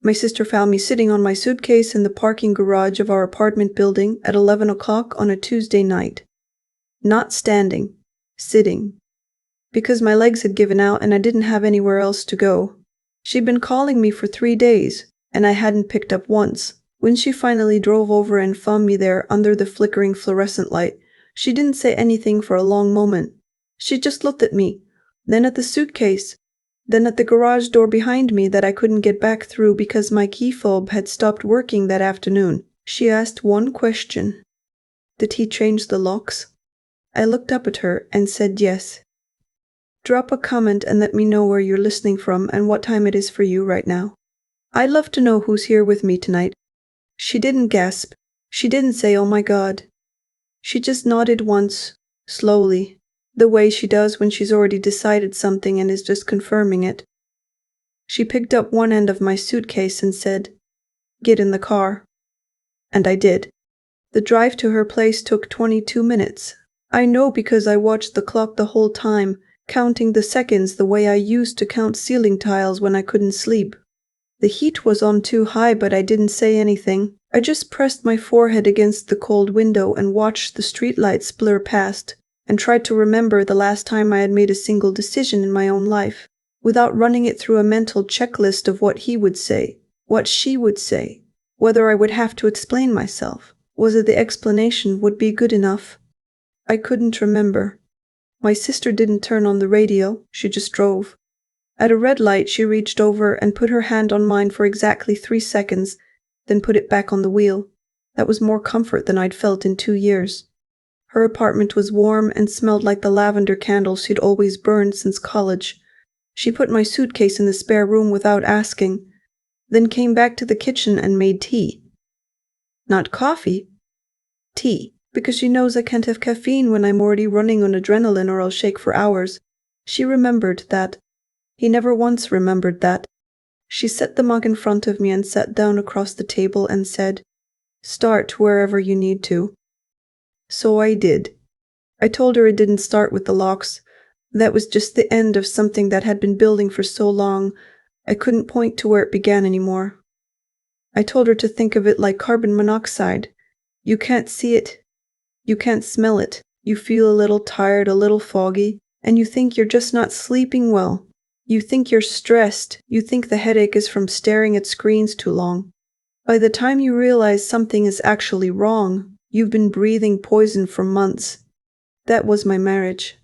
My sister found me sitting on my suitcase in the parking garage of our apartment building at 11 o'clock on a Tuesday night. Not standing, sitting. Because my legs had given out and I didn't have anywhere else to go. She'd been calling me for 3 days, and I hadn't picked up once. When she finally drove over and found me there under the flickering fluorescent light, she didn't say anything for a long moment. She just looked at me, then at the suitcase, then at the garage door behind me that I couldn't get back through because my key fob had stopped working that afternoon. She asked one question. Did he change the locks? I looked up at her and said yes. Drop a comment and let me know where you're listening from and what time it is for you right now. I'd love to know who's here with me tonight. She didn't gasp. She didn't say, "Oh my God." She just nodded once, slowly, the way she does when she's already decided something and is just confirming it. She picked up one end of my suitcase and said, "Get in the car." And I did. The drive to her place took 22 minutes. I know because I watched the clock the whole time, counting the seconds the way I used to count ceiling tiles when I couldn't sleep. The heat was on too high, but I didn't say anything. I just pressed my forehead against the cold window and watched the streetlights blur past, and tried to remember the last time I had made a single decision in my own life, without running it through a mental checklist of what he would say, what she would say, whether I would have to explain myself, whether the explanation would be good enough. I couldn't remember. My sister didn't turn on the radio, she just drove. At a red light, she reached over and put her hand on mine for exactly 3 seconds, then put it back on the wheel. That was more comfort than I'd felt in 2 years. Her apartment was warm and smelled like the lavender candles she'd always burned since college. She put my suitcase in the spare room without asking, then came back to the kitchen and made tea. Not coffee. Tea, because she knows I can't have caffeine when I'm already running on adrenaline or I'll shake for hours. She remembered that. He never once remembered that. She set the mug in front of me and sat down across the table and said, "Start wherever you need to." So I did. I told her it didn't start with the locks. That was just the end of something that had been building for so long, I couldn't point to where it began anymore. I told her to think of it like carbon monoxide. You can't see it. You can't smell it. You feel a little tired, a little foggy, and you think you're just not sleeping well. You think you're stressed. You think the headache is from staring at screens too long. By the time you realize something is actually wrong, you've been breathing poison for months. That was my marriage.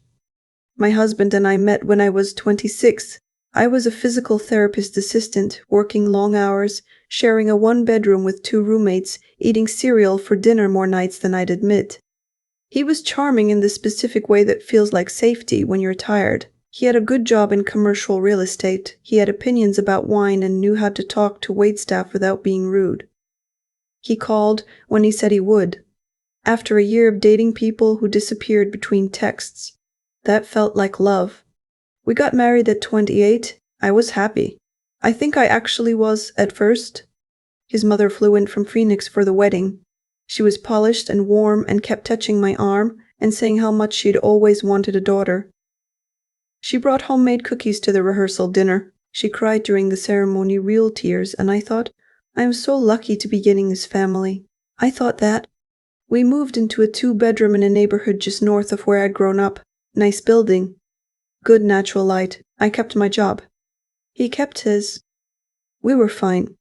My husband and I met when I was 26. I was a physical therapist assistant, working long hours, sharing a 1-bedroom with 2 roommates, eating cereal for dinner more nights than I'd admit. He was charming in the specific way that feels like safety when you're tired. He had a good job in commercial real estate. He had opinions about wine and knew how to talk to waitstaff without being rude. He called when he said he would. After a year of dating people who disappeared between texts, that felt like love. We got married at 28. I was happy. I think I actually was at first. His mother flew in from Phoenix for the wedding. She was polished and warm and kept touching my arm and saying how much she'd always wanted a daughter. She brought homemade cookies to the rehearsal dinner. She cried during the ceremony, real tears, and I thought, I am so lucky to be getting this family. I thought that. We moved into a 2-bedroom in a neighborhood just north of where I'd grown up. Nice building. Good natural light. I kept my job. He kept his. We were fine.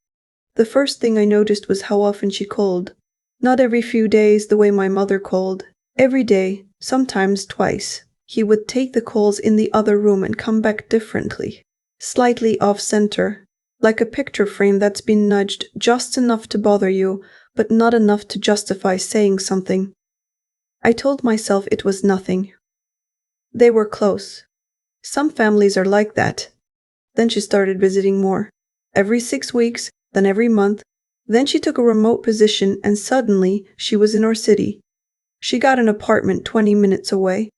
The first thing I noticed was how often she called. Not every few days the way my mother called. Every day, sometimes twice. He would take the calls in the other room and come back differently, slightly off-center, like a picture frame that's been nudged just enough to bother you, but not enough to justify saying something. I told myself it was nothing. They were close. Some families are like that. Then she started visiting more. Every 6 weeks, then every month. Then she took a remote position and suddenly she was in our city. She got an apartment 20 minutes away.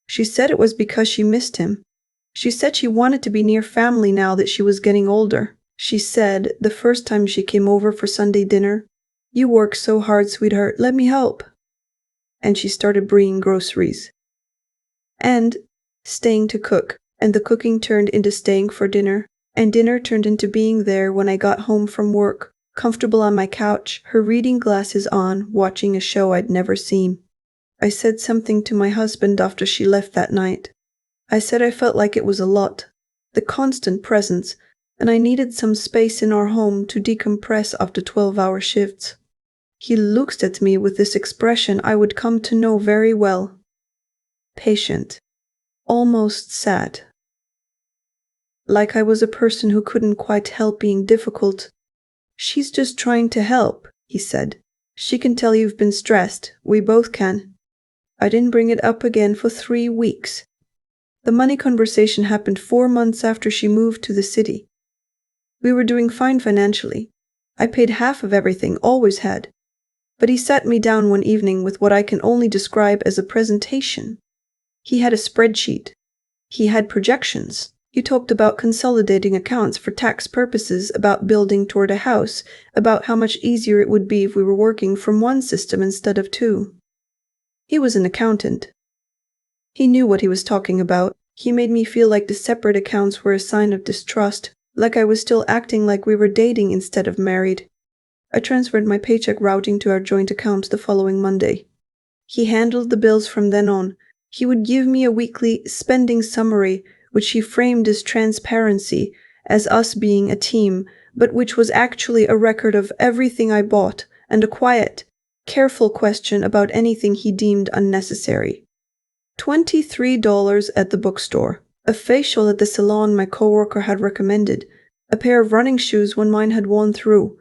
She said it was because she missed him. She said she wanted to be near family now that she was getting older. She said, the first time she came over for Sunday dinner, "You work so hard, sweetheart, let me help." And she started bringing groceries. And staying to cook. And the cooking turned into staying for dinner. And dinner turned into being there when I got home from work, comfortable on my couch, her reading glasses on, watching a show I'd never seen. I said something to my husband after she left that night. I said I felt like it was a lot, the constant presence, and I needed some space in our home to decompress after 12-hour shifts. He looked at me with this expression I would come to know very well. Patient. Almost sad. Like I was a person who couldn't quite help being difficult. "She's just trying to help," he said. "She can tell you've been stressed. We both can." I didn't bring it up again for 3 weeks. The money conversation happened 4 months after she moved to the city. We were doing fine financially. I paid half of everything, always had. But he sat me down one evening with what I can only describe as a presentation. He had a spreadsheet. He had projections. He talked about consolidating accounts for tax purposes, about building toward a house, about how much easier it would be if we were working from one system instead of 2. He was an accountant. He knew what he was talking about. He made me feel like the separate accounts were a sign of distrust, like I was still acting like we were dating instead of married. I transferred my paycheck routing to our joint account the following Monday. He handled the bills from then on. He would give me a weekly spending summary, which he framed as transparency, as us being a team, but which was actually a record of everything I bought and a quiet, careful question about anything he deemed unnecessary. $23 at the bookstore, a facial at the salon my coworker had recommended, a pair of running shoes when mine had worn through.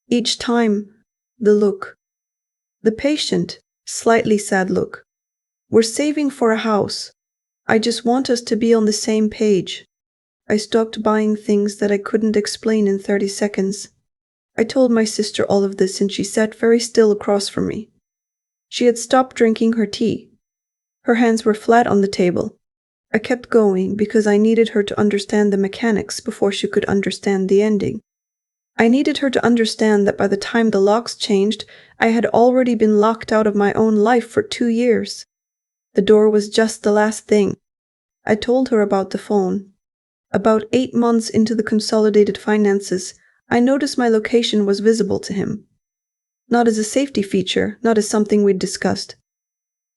Each time, the look. The patient, slightly sad look. "We're saving for a house. I just want us to be on the same page." I stopped buying things that I couldn't explain in 30 seconds. I told my sister all of this and she sat very still across from me. She had stopped drinking her tea. Her hands were flat on the table. I kept going because I needed her to understand the mechanics before she could understand the ending. I needed her to understand that by the time the locks changed, I had already been locked out of my own life for 2 years. The door was just the last thing. I told her about the phone. About 8 months into the consolidated finances, I noticed my location was visible to him. Not as a safety feature, not as something we'd discussed.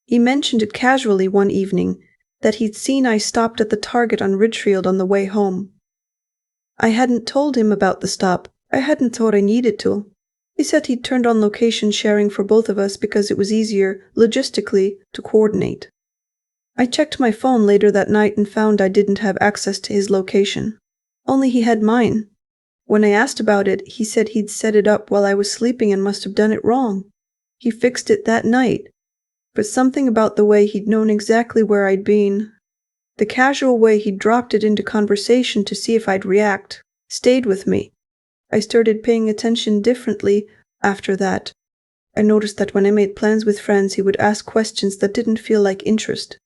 He mentioned it casually one evening, that he'd seen I stopped at the Target on Ridgefield on the way home. I hadn't told him about the stop. I hadn't thought I needed to. He said he'd turned on location sharing for both of us because it was easier, logistically, to coordinate. I checked my phone later that night and found I didn't have access to his location. Only he had mine. When I asked about it, he said he'd set it up while I was sleeping and must have done it wrong. He fixed it that night. But something about the way he'd known exactly where I'd been, the casual way he'd dropped it into conversation to see if I'd react, stayed with me. I started paying attention differently after that. I noticed that when I made plans with friends, he would ask questions that didn't feel like interest.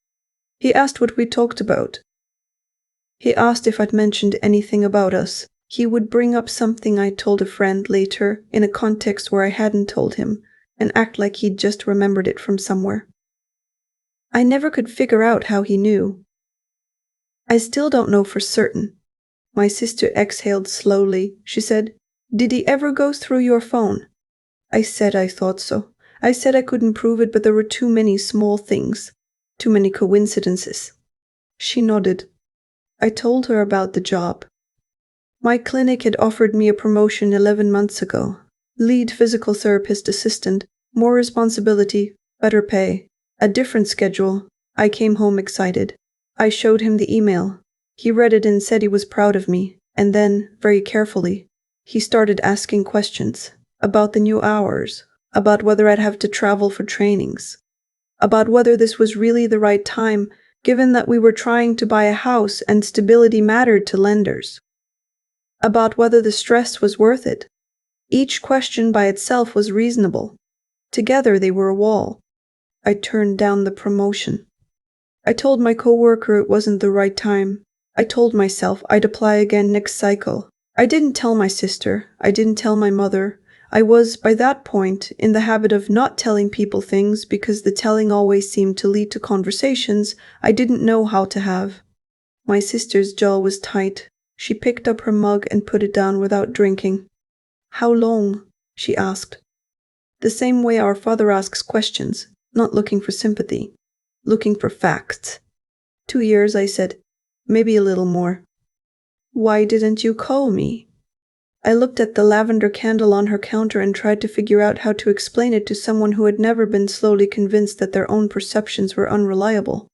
He asked what we talked about. He asked if I'd mentioned anything about us. He would bring up something I told a friend later in a context where I hadn't told him, and act like he'd just remembered it from somewhere. I never could figure out how he knew. I still don't know for certain. My sister exhaled slowly. She said, "Did he ever go through your phone?" I said I thought so. I said I couldn't prove it, but there were too many small things, too many coincidences. She nodded. I told her about the job. My clinic had offered me a promotion 11 months ago. Lead physical therapist assistant, more responsibility, better pay, a different schedule. I came home excited. I showed him the email. He read it and said he was proud of me, and then, very carefully, he started asking questions about the new hours, about whether I'd have to travel for trainings, about whether this was really the right time, given that we were trying to buy a house and stability mattered to lenders, about whether the stress was worth it. Each question by itself was reasonable. Together they were a wall. I turned down the promotion. I told my coworker it wasn't the right time. I told myself I'd apply again next cycle. I didn't tell my sister. I didn't tell my mother. I was, by that point, in the habit of not telling people things because the telling always seemed to lead to conversations I didn't know how to have. My sister's jaw was tight. She picked up her mug and put it down without drinking. "How long?" she asked. The same way our father asks questions, not looking for sympathy, looking for facts. 2 years, I said. Maybe a little more. "Why didn't you call me?" I looked at the lavender candle on her counter and tried to figure out how to explain it to someone who had never been slowly convinced that their own perceptions were unreliable.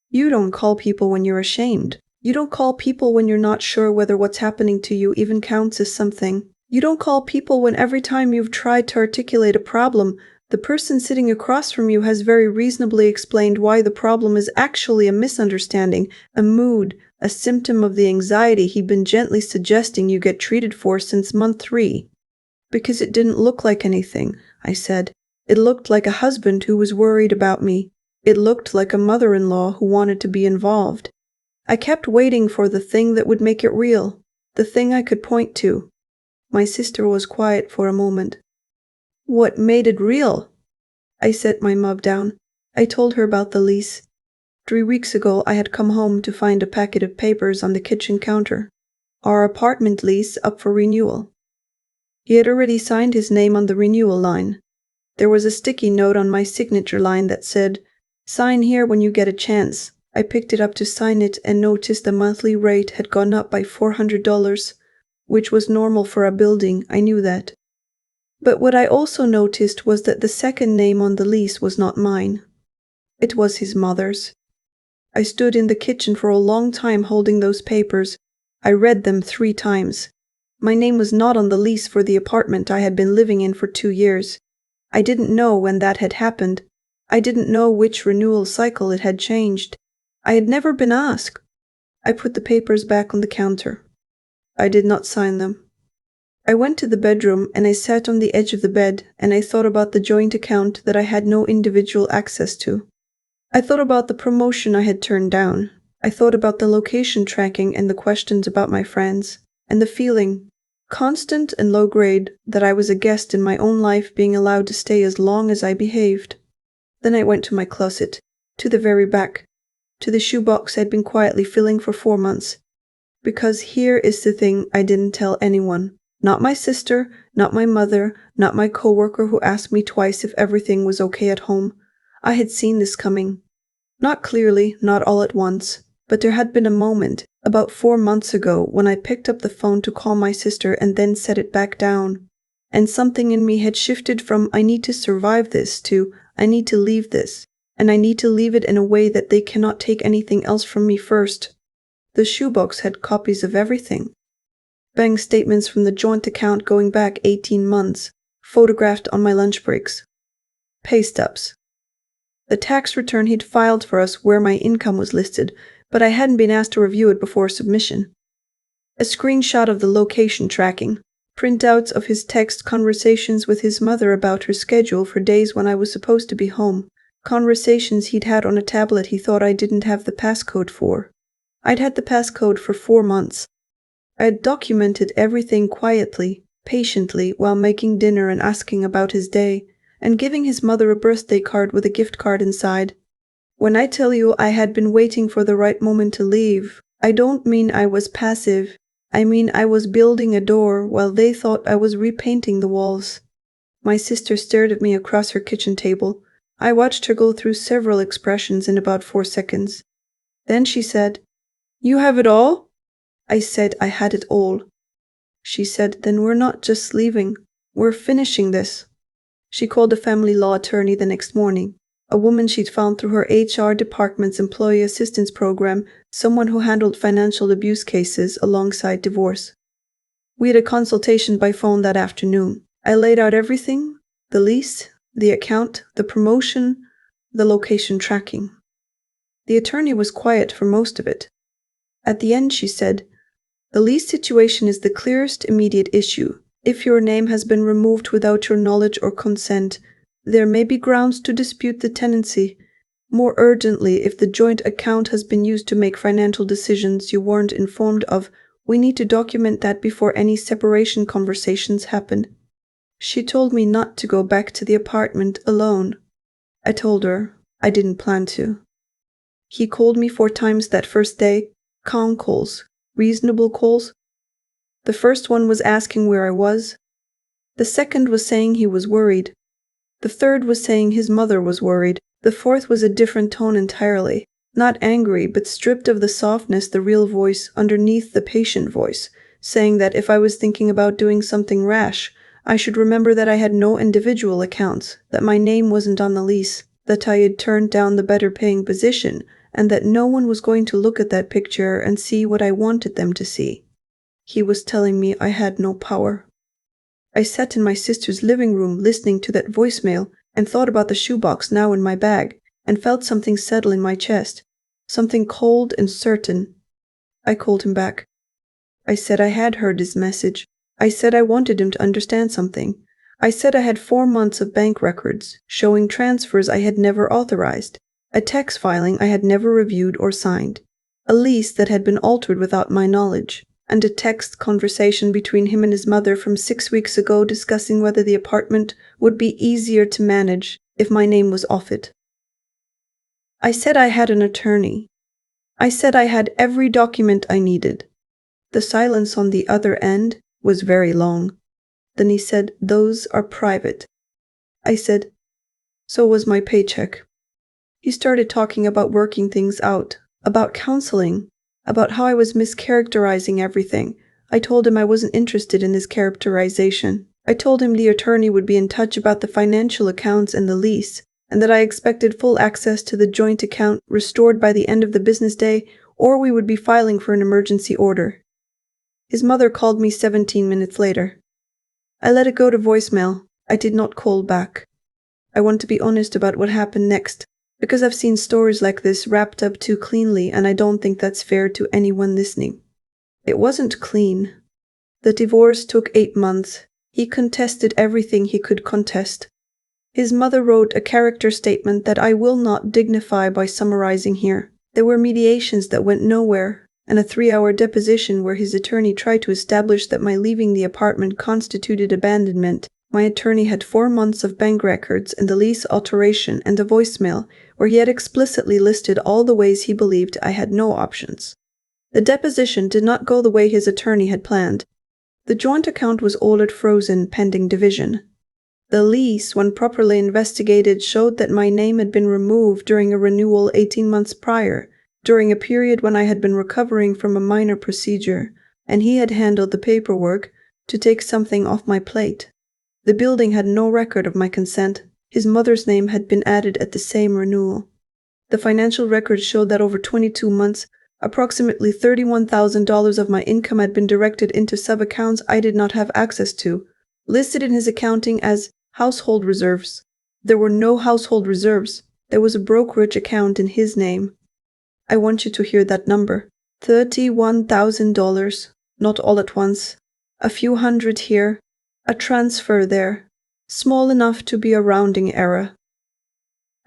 You don't call people when you're ashamed. You don't call people when you're not sure whether what's happening to you even counts as something. You don't call people when every time you've tried to articulate a problem, the person sitting across from you has very reasonably explained why the problem is actually a misunderstanding, a mood, a symptom of the anxiety he'd been gently suggesting you get treated for since month 3. Because it didn't look like anything, I said. It looked like a husband who was worried about me. It looked like a mother-in-law who wanted to be involved. I kept waiting for the thing that would make it real, the thing I could point to. My sister was quiet for a moment. "What made it real?" I set my mug down. I told her about the lease. 3 weeks ago I had come home to find a packet of papers on the kitchen counter. Our apartment lease up for renewal. He had already signed his name on the renewal line. There was a sticky note on my signature line that said, "Sign here when you get a chance." I picked it up to sign it and noticed the monthly rate had gone up by $400, which was normal for a building, I knew that. But what I also noticed was that the second name on the lease was not mine. It was his mother's. I stood in the kitchen for a long time holding those papers. I read them 3 times. My name was not on the lease for the apartment I had been living in for 2 years. I didn't know when that had happened. I didn't know which renewal cycle it had changed. I had never been asked. I put the papers back on the counter. I did not sign them. I went to the bedroom and I sat on the edge of the bed and I thought about the joint account that I had no individual access to. I thought about the promotion I had turned down. I thought about the location tracking and the questions about my friends, and the feeling, constant and low grade, that I was a guest in my own life being allowed to stay as long as I behaved. Then I went to my closet, to the very back, to the shoebox I'd been quietly filling for 4 months. Because here is the thing I didn't tell anyone. Not my sister, not my mother, not my coworker who asked me twice if everything was okay at home. I had seen this coming. Not clearly, not all at once, but there had been a moment, about 4 months ago, when I picked up the phone to call my sister and then set it back down. And something in me had shifted from "I need to survive this" to "I need to leave this. And I need to leave it in a way that they cannot take anything else from me first." The shoebox had copies of everything. Bank statements from the joint account going back 18 months, photographed on my lunch breaks. Pay stubs. The tax return he'd filed for us where my income was listed, but I hadn't been asked to review it before submission. A screenshot of the location tracking. Printouts of his text conversations with his mother about her schedule for days when I was supposed to be home. Conversations he'd had on a tablet he thought I didn't have the passcode for. I'd had the passcode for 4 months. I had documented everything quietly, patiently, while making dinner and asking about his day, and giving his mother a birthday card with a gift card inside. When I tell you I had been waiting for the right moment to leave, I don't mean I was passive. I mean I was building a door while they thought I was repainting the walls. My sister stared at me across her kitchen table. I watched her go through several expressions in about 4 seconds. Then she said, "You have it all?" I said I had it all. She said, "Then we're not just leaving, we're finishing this." She called a family law attorney the next morning, a woman she'd found through her HR department's employee assistance program, someone who handled financial abuse cases alongside divorce. We had a consultation by phone that afternoon. I laid out everything: the lease, the account, the promotion, the location tracking. The attorney was quiet for most of it. At the end, she said, "The lease situation is the clearest immediate issue. If your name has been removed without your knowledge or consent, there may be grounds to dispute the tenancy. More urgently, if the joint account has been used to make financial decisions you weren't informed of, we need to document that before any separation conversations happen." She told me not to go back to the apartment alone. I told her I didn't plan to. He called me 4 times that first day, calm calls, reasonable calls. The first one was asking where I was. The second was saying he was worried. The third was saying his mother was worried. The fourth was a different tone entirely. Not angry, but stripped of the softness, the real voice underneath the patient voice, saying that if I was thinking about doing something rash, I should remember that I had no individual accounts, that my name wasn't on the lease, that I had turned down the better paying position, and that no one was going to look at that picture and see what I wanted them to see. He was telling me I had no power. I sat in my sister's living room listening to that voicemail and thought about the shoebox now in my bag and felt something settle in my chest, something cold and certain. I called him back. I said I had heard his message. I said I wanted him to understand something. I said I had 4 months of bank records showing transfers I had never authorized, a tax filing I had never reviewed or signed, a lease that had been altered without my knowledge, and a text conversation between him and his mother from 6 weeks ago discussing whether the apartment would be easier to manage if my name was off it. I said I had an attorney. I said I had every document I needed. The silence on the other end was very long. Then he said, "Those are private." I said, "So was my paycheck." He started talking about working things out, about counseling, about how I was mischaracterizing everything. I told him I wasn't interested in this characterization. I told him the attorney would be in touch about the financial accounts and the lease, and that I expected full access to the joint account restored by the end of the business day, or we would be filing for an emergency order. His mother called me 17 minutes later. I let it go to voicemail. I did not call back. I want to be honest about what happened next, because I've seen stories like this wrapped up too cleanly, and I don't think that's fair to anyone listening. It wasn't clean. The divorce took 8 months. He contested everything he could contest. His mother wrote a character statement that I will not dignify by summarizing here. There were mediations that went nowhere, and a 3-hour deposition where his attorney tried to establish that my leaving the apartment constituted abandonment. My attorney had 4 months of bank records and the lease alteration and a voicemail where he had explicitly listed all the ways he believed I had no options. The deposition did not go the way his attorney had planned. The joint account was ordered frozen pending division. The lease, when properly investigated, showed that my name had been removed during a renewal 18 months prior, during a period when I had been recovering from a minor procedure, and he had handled the paperwork to take something off my plate. The building had no record of my consent. His mother's name had been added at the same renewal. The financial records showed that over 22 months, approximately $31,000 of my income had been directed into sub-accounts I did not have access to, listed in his accounting as household reserves. There were no household reserves. There was a brokerage account in his name. I want you to hear that number. $31,000, not all at once. A few hundred here, a transfer there, small enough to be a rounding error.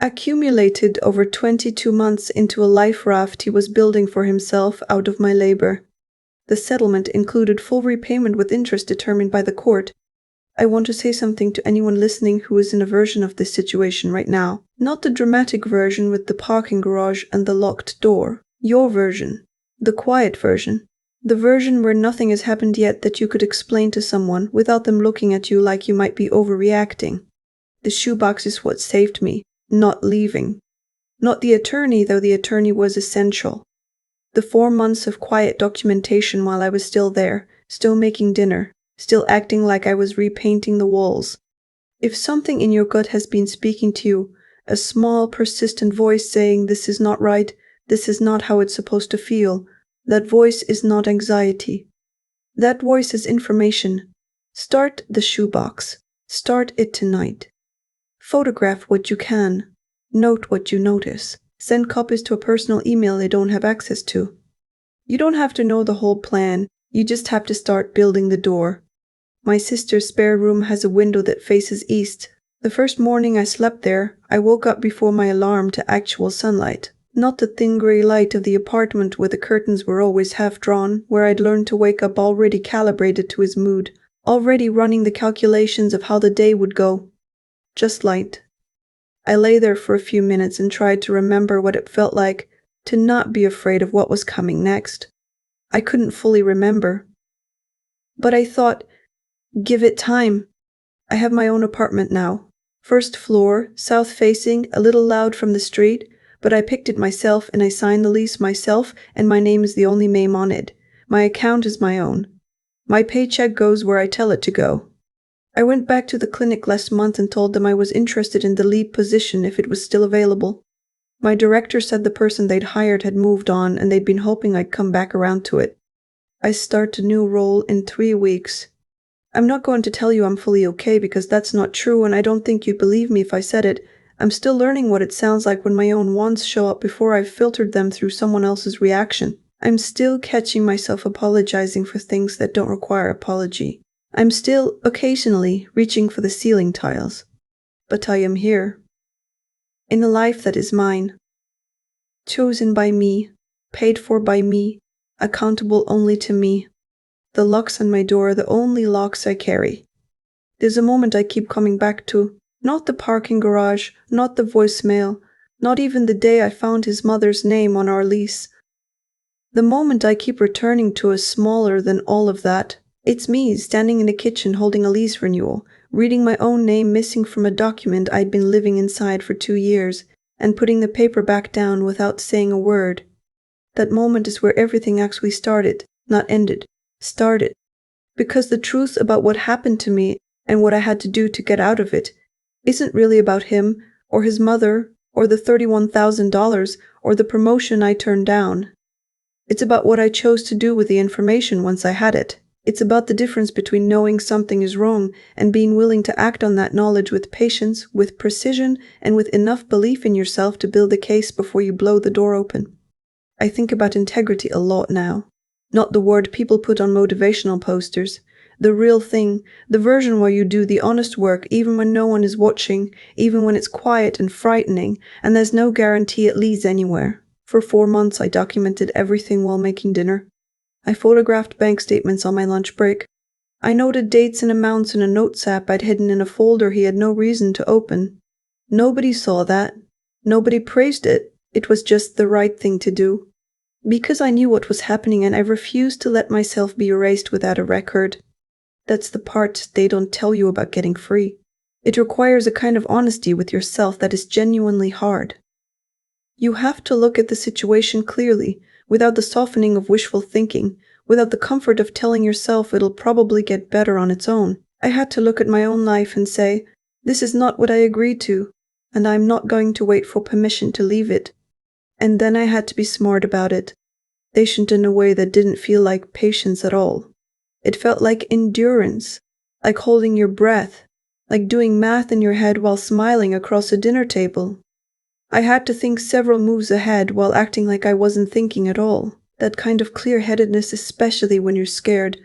Accumulated over 22 months into a life raft he was building for himself out of my labor. The settlement included full repayment with interest determined by the court. I want to say something to anyone listening who is in a version of this situation right now. Not the dramatic version with the parking garage and the locked door. Your version. The quiet version. The version where nothing has happened yet that you could explain to someone without them looking at you like you might be overreacting. The shoebox is what saved me, not leaving. Not the attorney, though the attorney was essential. The 4 months of quiet documentation while I was still there, still making dinner, still acting like I was repainting the walls. If something in your gut has been speaking to you, a small, persistent voice saying this is not right, this is not how it's supposed to feel, that voice is not anxiety. That voice is information. Start the shoebox. Start it tonight. Photograph what you can. Note what you notice. Send copies to a personal email they don't have access to. You don't have to know the whole plan. You just have to start building the door. My sister's spare room has a window that faces east. The first morning I slept there, I woke up before my alarm to actual sunlight. Not the thin grey light of the apartment where the curtains were always half drawn, where I'd learned to wake up already calibrated to his mood, already running the calculations of how the day would go. Just light. I lay there for a few minutes and tried to remember what it felt like to not be afraid of what was coming next. I couldn't fully remember. But I thought, give it time. I have my own apartment now. First floor, south facing, a little loud from the street, but I picked it myself and I signed the lease myself and my name is the only name on it. My account is my own. My paycheck goes where I tell it to go. I went back to the clinic last month and told them I was interested in the lead position if it was still available. My director said the person they'd hired had moved on and they'd been hoping I'd come back around to it. I start a new role in 3 weeks. I'm not going to tell you I'm fully okay because that's not true and I don't think you'd believe me if I said it. I'm still learning what it sounds like when my own wants show up before I've filtered them through someone else's reaction. I'm still catching myself apologizing for things that don't require apology. I'm still, occasionally, reaching for the ceiling tiles. But I am here. In a life that is mine. Chosen by me, paid for by me, accountable only to me. The locks on my door are the only locks I carry. There's a moment I keep coming back to. Not the parking garage, not the voicemail, not even the day I found his mother's name on our lease. The moment I keep returning to is smaller than all of that. It's me standing in the kitchen holding a lease renewal, reading my own name missing from a document I'd been living inside for 2 years, and putting the paper back down without saying a word. That moment is where everything actually started, not ended. Started. Because the truth about what happened to me and what I had to do to get out of it isn't really about him or his mother or the $31,000 or the promotion I turned down. It's about what I chose to do with the information once I had it. It's about the difference between knowing something is wrong and being willing to act on that knowledge with patience, with precision, and with enough belief in yourself to build a case before you blow the door open. I think about integrity a lot now. Not the word people put on motivational posters. The real thing, the version where you do the honest work even when no one is watching, even when it's quiet and frightening, and there's no guarantee it leads anywhere. For 4 months I documented everything while making dinner. I photographed bank statements on my lunch break. I noted dates and amounts in a notes app I'd hidden in a folder he had no reason to open. Nobody saw that. Nobody praised it. It was just the right thing to do. Because I knew what was happening and I refused to let myself be erased without a record. That's the part they don't tell you about getting free. It requires a kind of honesty with yourself that is genuinely hard. You have to look at the situation clearly, without the softening of wishful thinking, without the comfort of telling yourself it'll probably get better on its own. I had to look at my own life and say, this is not what I agreed to, and I'm not going to wait for permission to leave it. And then I had to be smart about it. Patient in a way that didn't feel like patience at all. It felt like endurance, like holding your breath, like doing math in your head while smiling across a dinner table. I had to think several moves ahead while acting like I wasn't thinking at all. That kind of clear-headedness, especially when you're scared,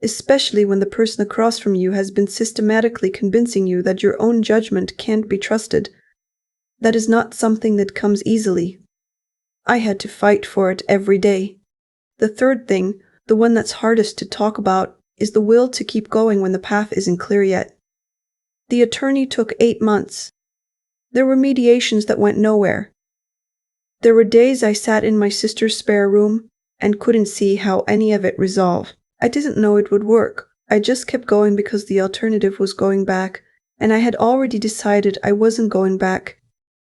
especially when the person across from you has been systematically convincing you that your own judgment can't be trusted. That is not something that comes easily. I had to fight for it every day. The third thing, the one that's hardest to talk about, is the will to keep going when the path isn't clear yet. The attorney took 8 months. There were mediations that went nowhere. There were days I sat in my sister's spare room and couldn't see how any of it resolved. I didn't know it would work. I just kept going because the alternative was going back, and I had already decided I wasn't going back.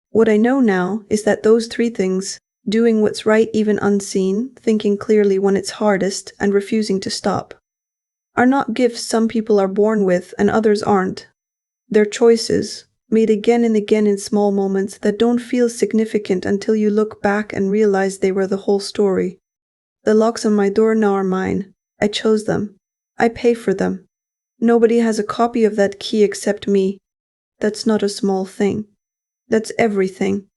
What I know now is that those 3 things, doing what's right even unseen, thinking clearly when it's hardest, and refusing to stop, are not gifts some people are born with and others aren't. They're choices, made again and again in small moments that don't feel significant until you look back and realize they were the whole story. The locks on my door now are mine. I chose them. I pay for them. Nobody has a copy of that key except me. That's not a small thing. That's everything.